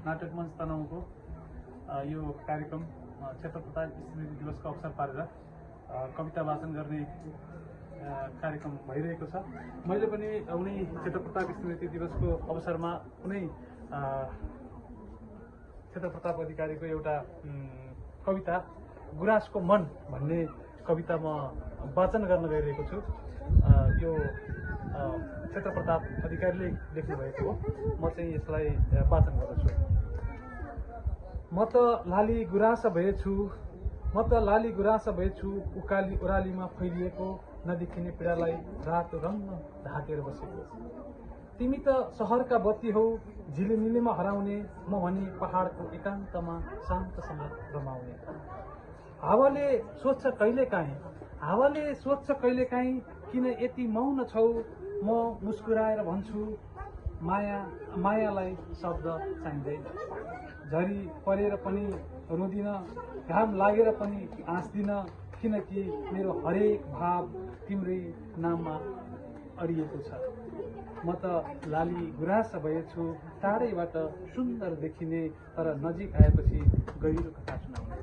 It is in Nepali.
नाटक मञ्च तनहुँको यो कार्यक्रम क्षेत्र प्रताप स्मृति दिवसको अवसर पारेर कविता वाचन गर्ने कार्यक्रम भइरहेको छ। मैले पनि उनी क्षेत्र प्रताप स्मृति दिवसको अवसरमा कुनै क्षेत्र प्रताप अधिकारीको एउटा कविता गुराँसको मन भन्ने कविता म वाचन गर्न गइरहेको छु। यो क्षेत्र प्रताप अधिकारीले लेख्नु भएको हो। म चाहिँ यसलाई वाचन गर्दछु। म त लाली गुराँस भएछु उकाली ओह्रालीमा फैलिएको नदेखिने पीडालाई रातो रङ्ग ढाकेर बसेको। तिमी त सहरका बत्ती हौ झिलिमिलीमा हराउने, म भने पहाडको एकान्तमा शान्तसँग रमाउने। हावाले सोध्छ कहिलेकाहीँ किन यति मौन छौ, म मुस्कुराएर भन्छु मायालाई शब्द चाहिँदैन। झरी परेर पनि रुँदिन, घाम लागेर पनि हाँस्दिन, किनकि मेरो हरेक भाव तिम्रै नाममा अडिएको छ। म त लाली गुराँस भएछु टाढैबाट सुन्दर देखिने, तर नजिक आएपछि गहिरो कथा सुनाउने।